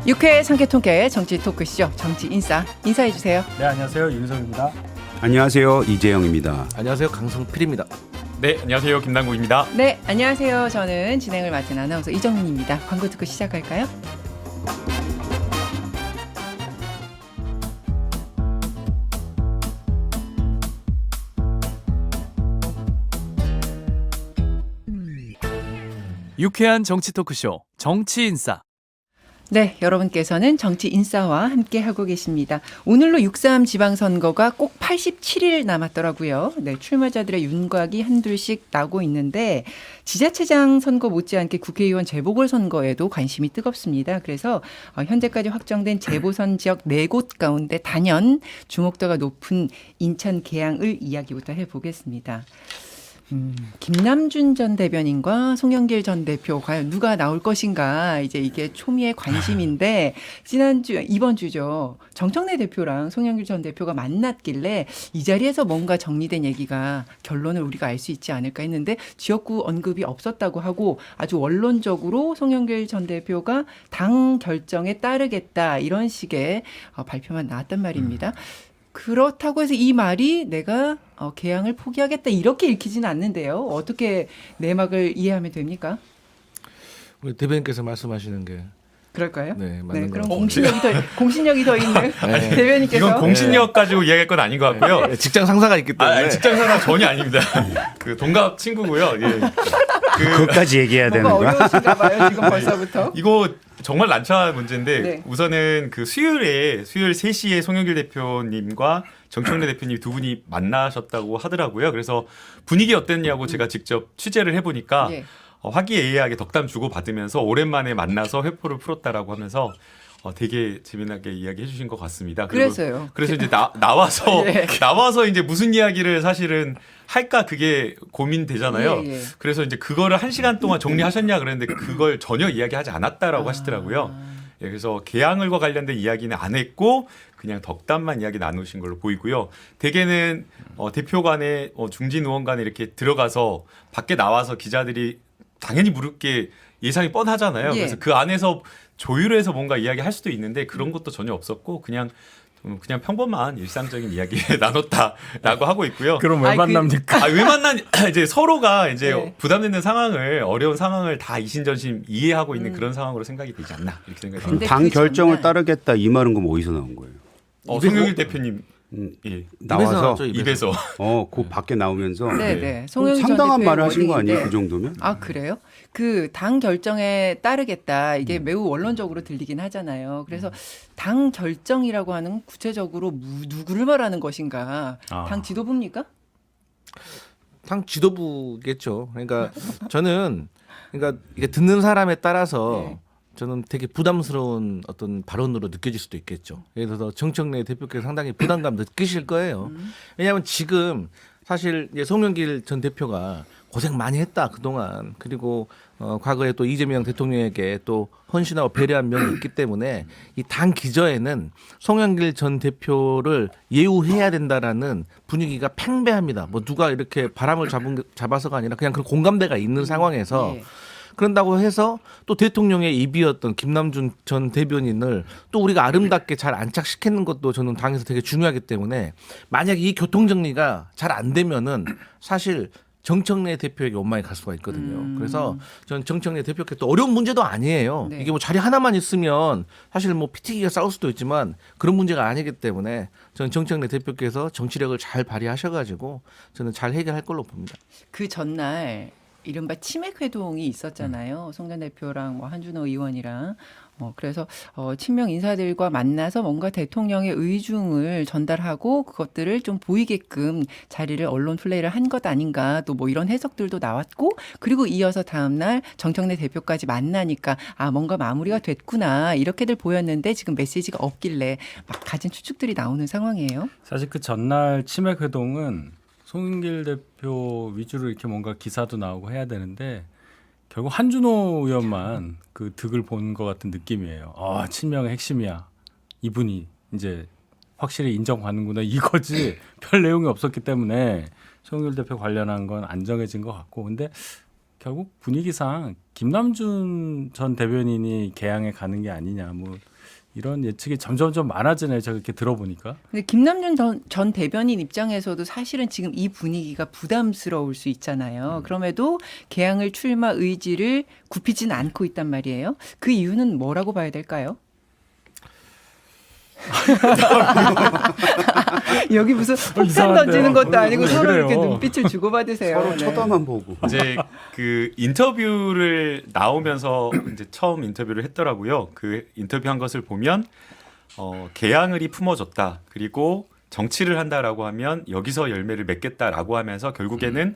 6회 상계통계 정치 토크쇼 정치인싸 인사해 주세요. 네, 안녕하세요. 윤성입니다. 안녕하세요. 이재영입니다. 안녕하세요. 강성필입니다. 네, 안녕하세요. 김남국입니다. 네, 안녕하세요. 저는 진행을 맡은 아나운서 이정민입니다. 광고 듣고 시작할까요? 유쾌한 정치 토크쇼 정치인싸. 네, 여러분께서는 정치인싸와 함께하고 계십니다. 오늘로 6.3 지방선거가 꼭 87일 남았더라고요. 네, 출마자들의 윤곽이 한둘씩 나고 있는데 지자체장 선거 못지않게 국회의원 재보궐선거에도 관심이 뜨겁습니다. 그래서 현재까지 확정된 재보선 지역 4곳 가운데 단연 주목도가 높은 인천 계양을 이야기부터 해보겠습니다. 김남준 전 대변인과 송영길 전 대표 과연 누가 나올 것인가 이제 이게 초미의 관심인데 이번 주죠. 정청래 대표랑 송영길 전 대표가 만났길래 이 자리에서 뭔가 정리된 얘기가 결론을 우리가 알 수 있지 않을까 했는데 지역구 언급이 없었다고 하고 아주 원론적으로 송영길 전 대표가 당 결정에 따르겠다 이런 식의 발표만 나왔단 말입니다. 그렇다고 해서 이 말이 내가 개항을 포기하겠다 이렇게 읽히지는 않는데요. 어떻게 내막을 이해하면 됩니까? 우리 대변인께서 말씀하시는 게 그럴까요? 네, 맞는 그럼 것 공신력이 더 있는 네. 대변인께서 이건 공신력 가지고 이야기할 건 아닌 것 같고요. 네, 직장 상사가 있기 때문에 직장 상사 전혀 아닙니다. 그 동갑 친구고요. 예. 그것까지 얘기해야 되는 뭔가 거야? 어려우신가 봐요. 지금 벌써부터. 이거 정말 난처한 문제인데 네. 우선은 그 수요일 3시에 송영길 대표님과 정청래 대표님 두 분이 만나셨다고 하더라고요. 그래서 분위기 어땠냐고 제가 직접 취재를 해보니까 예. 화기애애하게 덕담 주고 받으면서 오랜만에 만나서 회포를 풀었다라고 하면서 되게 재미나게 이야기해 주신 것 같습니다. 그래서요. 그래서 이제 나와서 예. 나와서 이제 무슨 이야기를 사실은 할까 그게 고민되잖아요. 예, 예. 그래서 이제 그거를 1시간 동안 정리하셨냐 그랬는데 그걸 전혀 이야기하지 않았다라고 하시더라고요. 예, 그래서 개항을과 관련된 이야기는 안 했고 그냥 덕담만 이야기 나누신 걸로 보이고요. 대개는 대표 간에 중진 의원 간에 이렇게 들어가서 밖에 나와서 기자들이 당연히 물을 게 예상이 뻔하잖아요. 예. 그래서 그 안에서 조율해서 뭔가 이야기할 수도 있는데 그런 것도 전혀 없었고 그냥 평범한 일상적인 이야기 나눴다라고 하고 있고요. 그럼 왜 만납니까? 왜 만나냐 이제 서로가 이제 네. 부담되는 상황을 어려운 상황을 다 이신전심 이해하고 있는 그런 상황으로 생각이 되지 않나 이렇게 생각이 근데 듭니다. 당 그 결정을 전날- 따르겠다 이 말은 그럼 어디서 나온 거예요? 송영길 대표님 예. 나와서 나왔죠, 입에서 그 밖에 나오면서 네. 그럼 송영길 전 상당한 대표의 말을 하신 거 아니에요? 워딩인데. 그 정도면? 아, 그래요? 그 당 결정에 따르겠다. 이게 매우 원론적으로 들리긴 하잖아요. 그래서 당 결정이라고 하는 구체적으로 누구를 말하는 것인가? 당 지도부입니까? 당 지도부겠죠. 그러니까 저는 이게 듣는 사람에 따라서 네. 저는 되게 부담스러운 어떤 발언으로 느껴질 수도 있겠죠. 예를 들어서 정청래 대표께서 상당히 부담감 느끼실 거예요. 왜냐하면 지금 사실 이제 송영길 전 대표가 고생 많이 했다 그동안. 그리고 과거에 또 이재명 대통령에게 또 헌신하고 배려한 면이 있기 때문에 이 당 기저에는 송영길 전 대표를 예우해야 된다라는 분위기가 팽배합니다. 뭐 누가 이렇게 바람을 잡아서가 아니라 그냥 그런 공감대가 있는 상황에서 예. 그런다고 해서 또 대통령의 입이었던 김남준 전 대변인을 또 우리가 아름답게 잘 안착시키는 것도 저는 당에서 되게 중요하기 때문에 만약 이 교통정리가 잘 안 되면은 사실 정청래 대표에게 원망이 갈 수가 있거든요. 그래서 저는 정청래 대표께 또 어려운 문제도 아니에요. 네. 이게 뭐 자리 하나만 있으면 사실 뭐 피튀기가 싸울 수도 있지만 그런 문제가 아니기 때문에 저는 정청래 대표께서 정치력을 잘 발휘하셔가지고 저는 잘 해결할 걸로 봅니다. 그 전날 이른바 치맥 회동이 있었잖아요. 송 전 대표랑 뭐 한준호 의원이랑. 그래서 친명 인사들과 만나서 뭔가 대통령의 의중을 전달하고 그것들을 좀 보이게끔 자리를 언론 플레이를 한 것 아닌가 또 뭐 이런 해석들도 나왔고 그리고 이어서 다음날 정청래 대표까지 만나니까 뭔가 마무리가 됐구나 이렇게들 보였는데 지금 메시지가 없길래 막 가진 추측들이 나오는 상황이에요. 사실 그 전날 치맥 회동은 송영길 대표 위주로 이렇게 뭔가 기사도 나오고 해야 되는데 결국 한준호 의원만 그 득을 본 것 같은 느낌이에요. 친명의 핵심이야. 이분이 이제 확실히 인정받는구나 이거지. 별 내용이 없었기 때문에 송영길 대표 관련한 건 안정해진 것 같고 근데 결국 분위기상 김남준 전 대변인이 개항에 가는 게 아니냐 뭐 이런 예측이 점점 많아지네요. 제가 이렇게 들어보니까. 근데 김남준 전 대변인 입장에서도 사실은 지금 이 분위기가 부담스러울 수 있잖아요. 그럼에도 개항을 출마 의지를 굽히진 않고 있단 말이에요. 그 이유는 뭐라고 봐야 될까요? 여기 무슨 폭탄 이상한데요? 던지는 것도 아니고 왜 서로 그래요? 이렇게 눈빛을 주고받으세요. 서로 네. 쳐다만 보고. 이제 그 인터뷰를 나오면서 이제 처음 인터뷰를 했더라고요. 그 인터뷰한 것을 보면 개항을이 품어줬다. 그리고 정치를 한다라고 하면 여기서 열매를 맺겠다라고 하면서 결국에는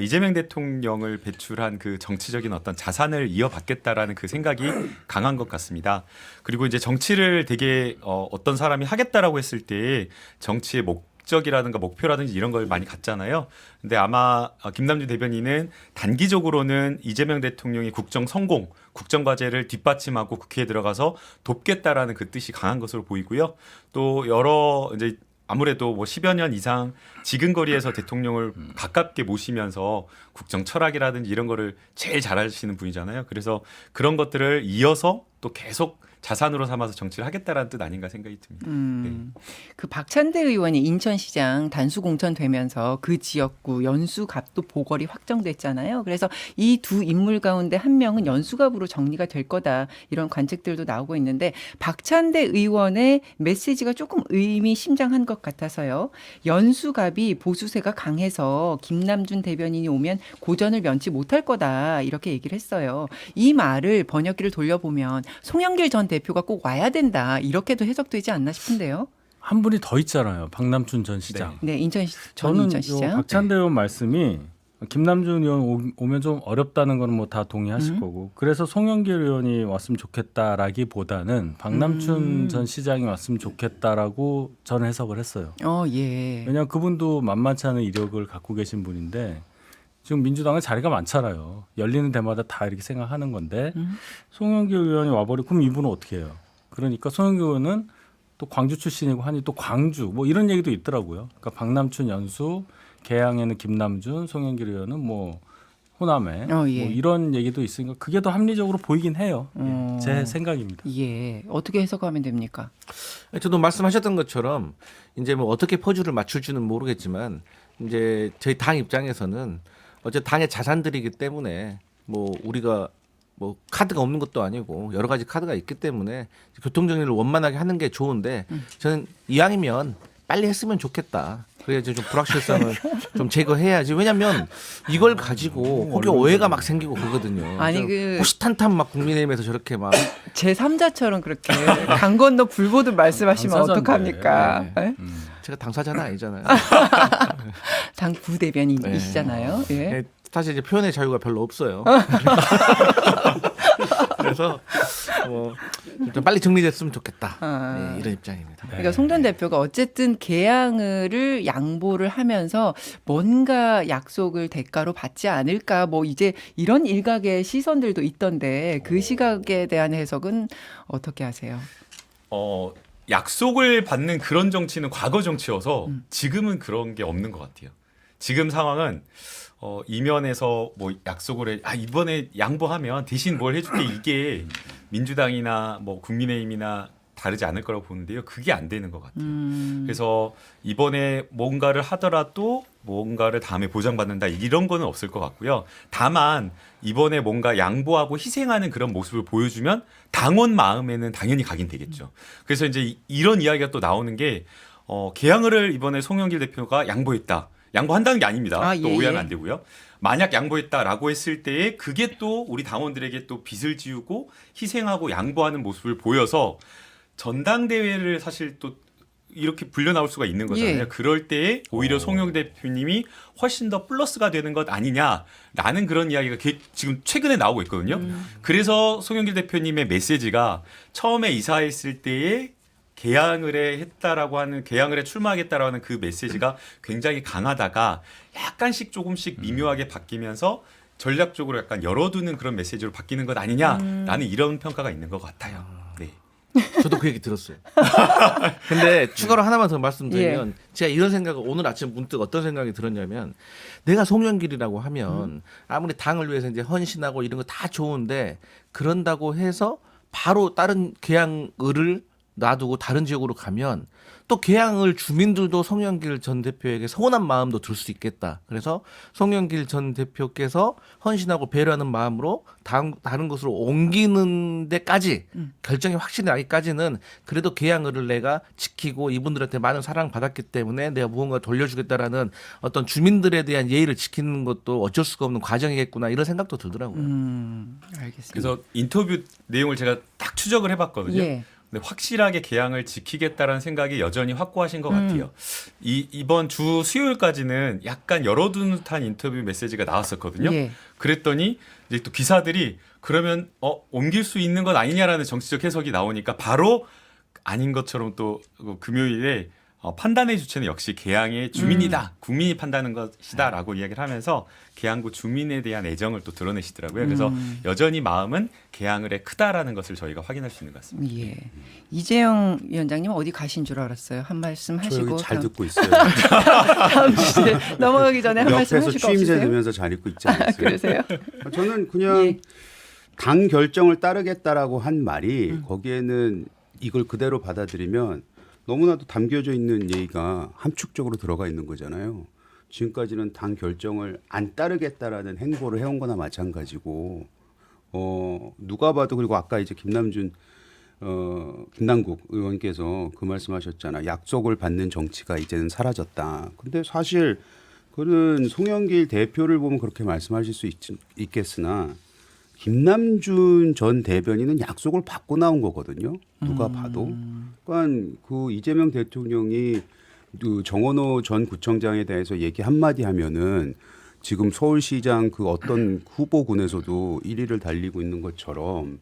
이재명 대통령을 배출한 그 정치적인 어떤 자산을 이어받겠다라는 그 생각이 강한 것 같습니다. 그리고 이제 정치를 되게 어떤 사람이 하겠다라고 했을 때 정치의 목적이라든가 목표라든지 이런 걸 많이 갖잖아요. 근데 아마 김남준 대변인은 단기적으로는 이재명 대통령이 국정 성공, 국정 과제를 뒷받침하고 국회에 들어가서 돕겠다라는 그 뜻이 강한 것으로 보이고요. 또 여러 이제 아무래도 뭐 10여 년 이상 지근거리에서 대통령을 가깝게 모시면서 국정 철학이라든지 이런 거를 제일 잘 아시는 분이잖아요. 그래서 그런 것들을 이어서 또 계속 자산으로 삼아서 정치를 하겠다라는 뜻 아닌가 생각이 듭니다. 그 박찬대 의원이 인천시장 단수 공천되면서 그 지역구 연수갑도 보궐이 확정됐잖아요. 그래서 이 두 인물 가운데 한 명은 연수갑으로 정리가 될 거다 이런 관측들도 나오고 있는데 박찬대 의원의 메시지가 조금 의미심장한 것 같아서요. 연수갑이 보수세가 강해서 김남준 대변인이 오면 고전을 면치 못할 거다 이렇게 얘기를 했어요. 이 말을 번역기를 돌려보면 송영길 전 대표가 꼭 와야 된다 이렇게도 해석되지 않나 싶은데요. 한 분이 더 있잖아요. 박남춘 전 시장. 네, 전 저는 인천시장. 박찬대 의원 말씀이 김남준 의원 오면 좀 어렵다는 거는 뭐 다 동의하실 거고 그래서 송영길 의원이 왔으면 좋겠다라기보다는 박남춘 전 시장이 왔으면 좋겠다라고 저는 해석을 했어요. 예. 왜냐하면 그분도 만만치 않은 이력을 갖고 계신 분인데 지금 민주당은 자리가 많잖아요. 열리는 데마다 다 이렇게 생각하는 건데 송영길 의원이 와버리고 그럼 이분은 어떻게 해요? 그러니까 송영길 의원은 또 광주 출신이고 하니 또 광주 뭐 이런 얘기도 있더라고요. 그러니까 박남춘 연수, 개항에는 김남준, 송영길 의원은 뭐 호남에 예. 뭐 이런 얘기도 있으니까 그게 더 합리적으로 보이긴 해요. 예, 제 생각입니다. 예. 어떻게 해석하면 됩니까? 저도 말씀하셨던 것처럼 이제 뭐 어떻게 퍼즐을 맞출지는 모르겠지만 이제 저희 당 입장에서는 어째 당의 자산들이기 때문에 뭐 우리가 뭐 카드가 없는 것도 아니고 여러 가지 카드가 있기 때문에 교통 정리를 원만하게 하는 게 좋은데 저는 이왕이면 빨리 했으면 좋겠다. 그래야지 좀 불확실성을 좀 제거해야지. 왜냐하면 이걸 가지고 혹여 오해가 막 생기고 그러거든요. 아니, 그 호시탄탄 막 국민의힘에서 저렇게 막 제3자처럼 그렇게 강 건너 불보듯 말씀하시면 당사자인데. 어떡합니까? 네. 예? 제가 당사자는 아니잖아요. 당 부대변인이시잖아요. 예. 네, 사실 이제 표현의 자유가 별로 없어요. 그래서 좀 빨리 정리됐으면 좋겠다. 네, 이런 입장입니다. 그러니까 송전 대표가 어쨌든 개항을 양보를 하면서 뭔가 약속을 대가로 받지 않을까 뭐 이제 이런 일각의 시선들도 있던데 그 시각에 대한 해석은 어떻게 하세요? 약속을 받는 그런 정치는 과거 정치여서 지금은 그런 게 없는 것 같아요. 지금 상황은 이면에서 뭐 약속을 이번에 양보하면 대신 뭘 해줄게 이게 민주당이나 뭐 국민의힘이나 다르지 않을 거라고 보는데요. 그게 안 되는 것 같아요. 그래서 이번에 뭔가를 하더라도 뭔가를 다음에 보장받는다 이런 거는 없을 것 같고요. 다만 이번에 뭔가 양보하고 희생하는 그런 모습을 보여주면 당원 마음에는 당연히 가긴 되겠죠. 그래서 이제 이런 이야기가 또 나오는 게 개항을 이번에 송영길 대표가 양보했다. 양보한다는 게 아닙니다. 또 예, 오해는 예. 안 되고요. 만약 양보했다라고 했을 때에 그게 또 우리 당원들에게 또 빚을 지우고 희생하고 양보하는 모습을 보여서 전당대회를 사실 또 이렇게 불려 나올 수가 있는 거잖아요. 예. 그럴 때에 오히려 송영 대표님이 훨씬 더 플러스가 되는 것 아니냐라는 그런 이야기가 지금 최근에 나오고 있거든요. 그래서 송영길 대표님의 메시지가 처음에 이사했을 때에 개항을 했다라고 하는 개항을 출마하겠다라고 하는 그 메시지가 굉장히 강하다가 약간씩 조금씩 미묘하게 바뀌면서 전략적으로 약간 열어두는 그런 메시지로 바뀌는 것 아니냐라는 이런 평가가 있는 것 같아요. 네. 저도 그 얘기 들었어요. 근데 추가로 하나만 더 말씀드리면 제가 이런 생각을 오늘 아침 문득 어떤 생각이 들었냐면 내가 송영길이라고 하면 아무리 당을 위해서 이제 헌신하고 이런 거 다 좋은데 그런다고 해서 바로 다른 개항을을 놔두고 다른 지역으로 가면 또 계양을 주민들도 송영길 전 대표에게 서운한 마음도 들 수 있겠다. 그래서 송영길 전 대표께서 헌신하고 배려하는 마음으로 다른 곳으로 옮기는 데까지 결정이 확실히 나기까지는 그래도 계양을 내가 지키고 이분들한테 많은 사랑을 받았기 때문에 내가 무언가 돌려주겠다라는 어떤 주민들에 대한 예의를 지키는 것도 어쩔 수가 없는 과정이겠구나 이런 생각도 들더라고요. 알겠습니다. 그래서 인터뷰 내용을 제가 딱 추적을 해봤거든요. 예. 근데 확실하게 계양을 지키겠다라는 생각이 여전히 확고하신 것 같아요. 이번 주 수요일까지는 약간 열어둔 듯한 인터뷰 메시지가 나왔었거든요. 예. 그랬더니 이제 또 기사들이 그러면 옮길 수 있는 것 아니냐라는 정치적 해석이 나오니까 바로 아닌 것처럼 또 금요일에 판단의 주체는 역시 계양의 주민이다. 국민이 판단하는 것이다라고 이야기를 하면서 계양구 주민에 대한 애정을 또 드러내시더라고요. 그래서 여전히 마음은 계양을에 크다라는 것을 저희가 확인할 수 있는 것 같습니다. 예. 이재영 위원장님 어디 가신 줄 알았어요. 한 말씀 저 하시고 여기 잘 다음, 듣고 있어요. 다음 주제 넘어가기 전에 한 말씀 옆에서 하실 거 추임새 없으세요? 들으면서 잘 읽고 있지 않았어요? 그러세요? 저는 그냥 예. 당 결정을 따르겠다라고 한 말이 거기에는 이걸 그대로 받아들이면 너무나도 담겨져 있는 얘기가 함축적으로 들어가 있는 거잖아요. 지금까지는 당 결정을 안 따르겠다라는 행보를 해온 거나 마찬가지고 누가 봐도 그리고 아까 이제 김남국 의원께서 그 말씀하셨잖아. 약속을 받는 정치가 이제는 사라졌다. 근데 사실 그는 송영길 대표를 보면 그렇게 말씀하실 수 있겠으나 김남준 전 대변인은 약속을 받고 나온 거거든요. 누가 봐도. 그러니까 그 이재명 대통령이 그 정원호 전 구청장에 대해서 얘기 한마디 하면은 지금 서울시장 그 어떤 후보군에서도 1위를 달리고 있는 것처럼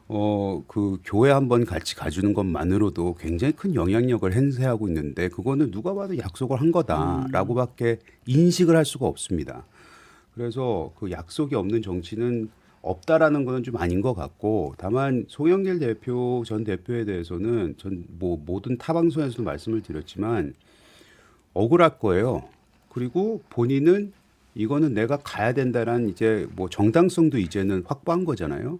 그 교회 한번 같이 가주는 것만으로도 굉장히 큰 영향력을 행사하고 있는데 그거는 누가 봐도 약속을 한 거다라고밖에 인식을 할 수가 없습니다. 그래서 그 약속이 없는 정치는 없다라는 거는 좀 아닌 것 같고 다만 송영길 대표 전 대표에 대해서는 전 뭐 모든 타 방송에서도 말씀을 드렸지만 억울할 거예요. 그리고 본인은 이거는 내가 가야 된다라는 이제 뭐 정당성도 이제는 확보한 거잖아요.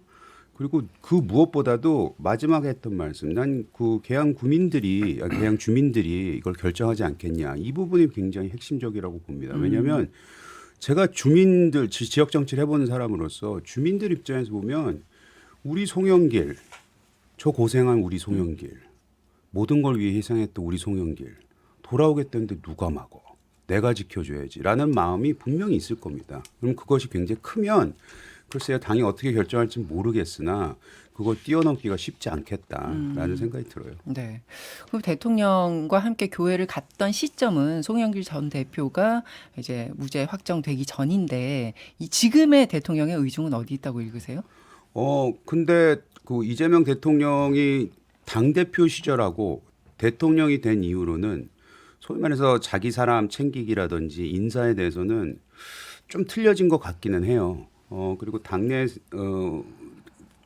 그리고 그 무엇보다도 마지막에 했던 말씀, 난 그 계양 주민들이 이걸 결정하지 않겠냐. 이 부분이 굉장히 핵심적이라고 봅니다. 왜냐하면 제가 주민들 지역 정치를 해보는 사람으로서 주민들 입장에서 보면 우리 송영길, 저 고생한 우리 송영길, 모든 걸 위해 희생했던 우리 송영길 돌아오겠다는데 누가 막어? 내가 지켜줘야지라는 마음이 분명히 있을 겁니다. 그럼 그것이 굉장히 크면 글쎄요 당이 어떻게 결정할지 모르겠으나 그걸 뛰어넘기가 쉽지 않겠다라는 생각이 들어요. 네. 그럼 대통령과 함께 교회를 갔던 시점은 송영길 전 대표가 이제 무죄 확정되기 전인데 이 지금의 대통령의 의중은 어디 있다고 읽으세요? 근데 그 이재명 대통령이 당대표 시절하고 대통령이 된 이후로는 소위 말해서 자기 사람 챙기기라든지 인사에 대해서는 좀 틀려진 것 같기는 해요. 그리고 당내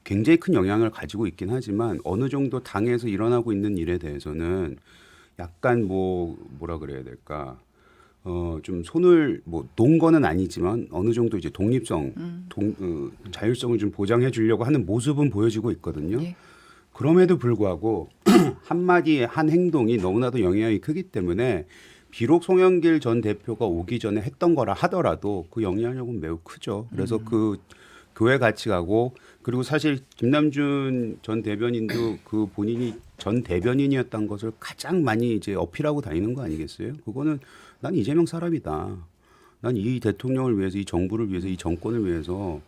굉장히 큰 영향을 가지고 있긴 하지만 어느 정도 당에서 일어나고 있는 일에 대해서는 약간 뭐라 그래야 될까? 좀 손을 놓은 거는 아니지만 어느 정도 이제 독립성, 자율성을 좀 보장해 주려고 하는 모습은 보여지고 있거든요. 예. 그럼에도 불구하고 한마디 한 행동이 너무나도 영향이 크기 때문에 비록 송영길 전 대표가 오기 전에 했던 거라 하더라도 그 영향력은 매우 크죠. 그래서 그 교회 같이 가고 그리고 사실 김남준 전 대변인도 그 본인이 전 대변인이었던 것을 가장 많이 이제 어필하고 다니는 거 아니겠어요? 그거는 난 이재명 사람이다. 난 이 대통령을 위해서, 이 정부를 위해서, 이 정권을 위해서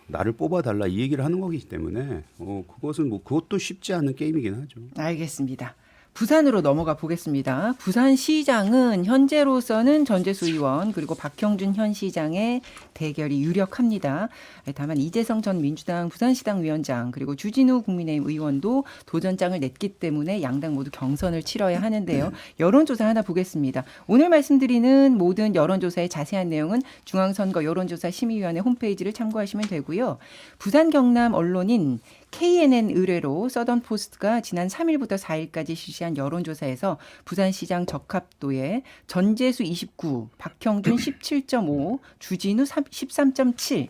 나를 뽑아달라 이 얘기를 하는 거기 때문에 그것은 그것도 쉽지 않은 게임이긴 하죠. 알겠습니다. 부산으로 넘어가 보겠습니다. 부산시장은 현재로서는 전재수 의원 그리고 박형준 현 시장의 대결이 유력합니다. 다만 이재성 전 민주당 부산시당 위원장 그리고 주진우 국민의힘 의원도 도전장을 냈기 때문에 양당 모두 경선을 치러야 하는데요. 여론조사 하나 보겠습니다. 오늘 말씀드리는 모든 여론조사의 자세한 내용은 중앙선거 여론조사 심의위원회 홈페이지를 참고하시면 되고요. 부산 경남 언론인 KNN 의뢰로 서던포스트가 지난 3일부터 4일까지 실시한 여론조사에서 부산시장 적합도에 전재수 29, 박형준 17.5, 주진우 13.7,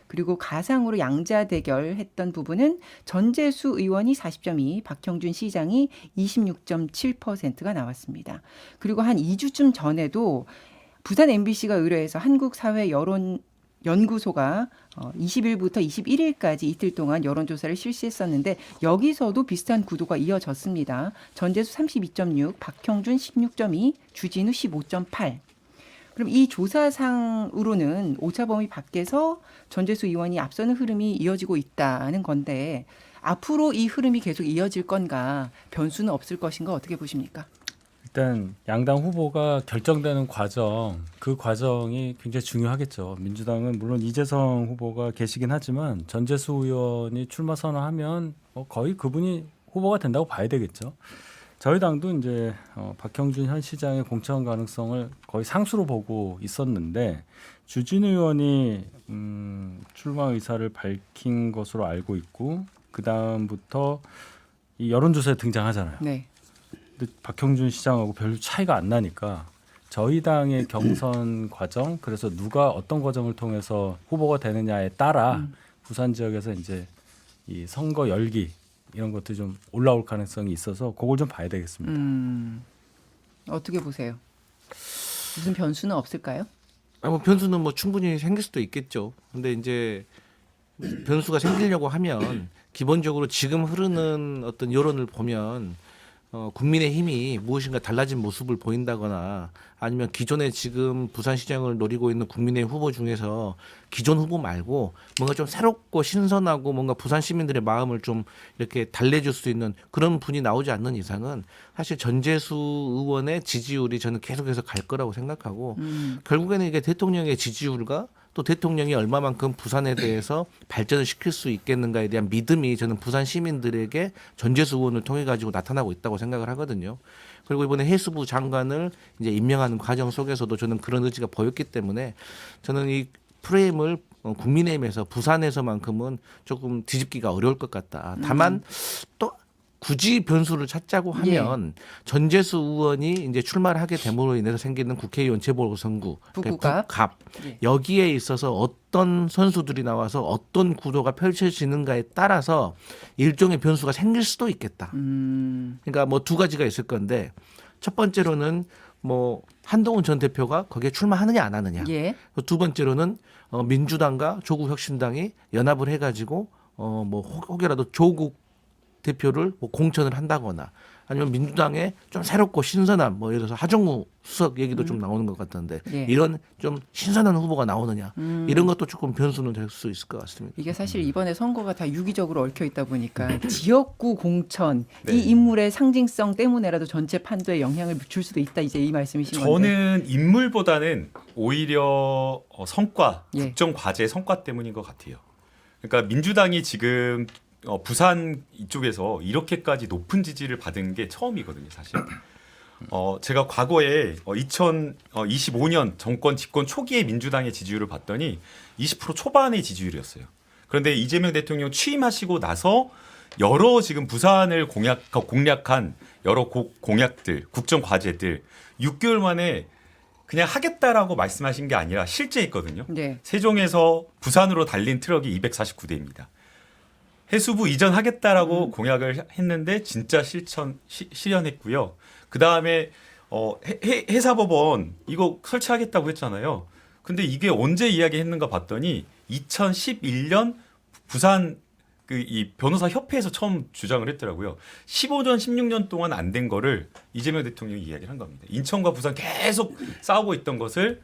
그리고 가상으로 양자 대결했던 부분은 전재수 의원이 40.2, 박형준 시장이 26.7%가 나왔습니다. 그리고 한 2주쯤 전에도 부산 MBC가 의뢰해서 한국사회여론연구소가 20일부터 21일까지 이틀 동안 여론조사를 실시했었는데 여기서도 비슷한 구도가 이어졌습니다. 전재수 32.6, 박형준 16.2, 주진우 15.8. 그럼 이 조사상으로는 오차범위 밖에서 전재수 의원이 앞서는 흐름이 이어지고 있다는 건데 앞으로 이 흐름이 계속 이어질 건가 변수는 없을 것인가 어떻게 보십니까? 일단 양당 후보가 결정되는 과정, 그 과정이 굉장히 중요하겠죠. 민주당은 물론 이재성 후보가 계시긴 하지만 전재수 의원이 출마 선언하면 거의 그분이 후보가 된다고 봐야 되겠죠. 저희 당도 이제 박형준 현 시장의 공천 가능성을 거의 상수로 보고 있었는데 주진우 의원이 출마 의사를 밝힌 것으로 알고 있고 그 다음부터 이 여론조사에 등장하잖아요. 네. 근데 박형준 시장하고 별 차이가 안 나니까 저희 당의 경선 과정, 그래서 누가 어떤 과정을 통해서 후보가 되느냐에 따라 부산 지역에서 이제 이 선거 열기 이런 것도 좀 올라올 가능성이 있어서 그걸 좀 봐야 되겠습니다. 어떻게 보세요? 무슨 변수는 없을까요? 뭐 변수는 뭐 충분히 생길 수도 있겠죠. 근데 이제 변수가 생기려고 하면 기본적으로 지금 흐르는 어떤 여론을 보면 국민의힘이 무엇인가 달라진 모습을 보인다거나 아니면 기존에 지금 부산시장을 노리고 있는 국민의힘 후보 중에서 기존 후보 말고 뭔가 좀 새롭고 신선하고 뭔가 부산 시민들의 마음을 좀 이렇게 달래줄 수 있는 그런 분이 나오지 않는 이상은 사실 전재수 의원의 지지율이 저는 계속해서 갈 거라고 생각하고 결국에는 이게 대통령의 지지율과 또 대통령이 얼마만큼 부산에 대해서 발전을 시킬 수 있겠는가에 대한 믿음이 저는 부산 시민들에게 전재수 의원을 통해 가지고 나타나고 있다고 생각을 하거든요. 그리고 이번에 해수부 장관을 이제 임명하는 과정 속에서도 저는 그런 의지가 보였기 때문에 저는 이 프레임을 국민의힘에서 부산에서만큼은 조금 뒤집기가 어려울 것 같다. 다만 또 굳이 변수를 찾자고 하면 전재수 의원이 이제 출마를 하게 됨으로 인해서 생기는 국회의원 재보궐선거, 부구갑. 부갑 예. 여기에 있어서 어떤 선수들이 나와서 어떤 구도가 펼쳐지는가에 따라서 일종의 변수가 생길 수도 있겠다. 그러니까 뭐 두 가지가 있을 건데 첫 번째로는 뭐 한동훈 전 대표가 거기에 출마하느냐 안 하느냐. 예. 두 번째로는 민주당과 조국혁신당이 연합을 해가지고 뭐 혹여라도 조국 대표를 뭐 공천을 한다거나 아니면 민주당에 좀 새롭고 신선한 뭐 예를 들어서 하정우 수석 얘기도 좀 나오는 것 같던데 예. 이런 좀 신선한 후보가 나오느냐 이런 것도 조금 변수는 될 수 있을 것 같습니다. 이게 사실 이번에 선거가 다 유기적으로 얽혀 있다 보니까 지역구 공천 네. 이 인물의 상징성 때문에라도 전체 판도에 영향을 줄 수도 있다 이제 이 말씀이신 건데. 저는 인물보다는 오히려 성과, 예. 국정 과제 성과 때문인 것 같아요. 그러니까 민주당이 지금 부산 이쪽에서 이렇게까지 높은 지지를 받은 게 처음이거든요, 사실. 제가 과거에 2025년 정권 집권 초기에 민주당의 지지율을 봤더니 20% 초반의 지지율이었어요. 그런데 이재명 대통령 취임하시고 나서 여러 지금 부산을 공략한 여러 공약들, 국정 과제들 6개월 만에 그냥 하겠다라고 말씀하신 게 아니라 실제 있거든요. 네. 세종에서 부산으로 달린 트럭이 249대입니다. 해수부 이전하겠다라고 공약을 했는데 진짜 실현했고요. 그 다음에 해사법원 이거 설치하겠다고 했잖아요. 근데 이게 언제 이야기했는가 봤더니 2011년 부산 이 변호사 협회에서 처음 주장을 했더라고요. 15년, 16년 동안 안 된 거를 이재명 대통령이 이야기를 한 겁니다. 인천과 부산 계속 싸우고 있던 것을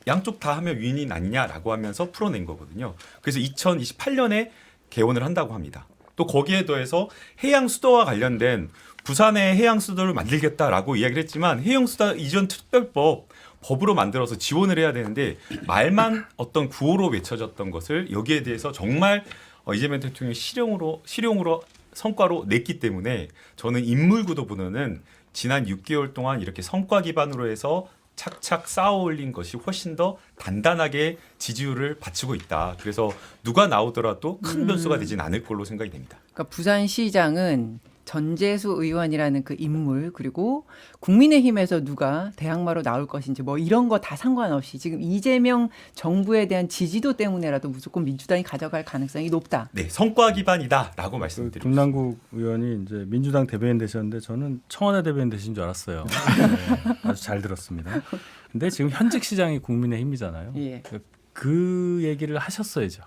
양쪽 다 하면 윈윈 아니냐라고 하면서 풀어낸 거거든요. 그래서 2028년에 개원을 한다고 합니다. 또 거기에 더해서 해양 수도와 관련된 부산의 해양 수도를 만들겠다라고 이야기를 했지만 해양 수도 이전 특별법 법으로 만들어서 지원을 해야 되는데 말만 어떤 구호로 외쳐졌던 것을 여기에 대해서 정말 이재명 대통령이 실용으로 성과로 냈기 때문에 저는 인물 구도보다는 지난 6개월 동안 이렇게 성과 기반으로 해서 착착 쌓아 올린 것이 훨씬 더 단단하게 지지율을 받치고 있다. 그래서 누가 나오더라도 큰 변수가 되진 않을 걸로 생각이 됩니다. 그러니까 부산시장은 전재수 의원이라는 그 인물 그리고 국민의힘에서 누가 대항마로 나올 것인지 뭐 이런 거 다 상관없이 지금 이재명 정부에 대한 지지도 때문에라도 무조건 민주당이 가져갈 가능성이 높다. 네, 성과 기반이다라고 그 말씀드립니다. 김남국 의원이 이제 민주당 대변인 되셨는데 저는 청와대 대변인 되신 줄 알았어요. 네, 아주 잘 들었습니다. 근데 지금 현직 시장이 국민의힘이잖아요. 예. 그 얘기를 하셨어야죠.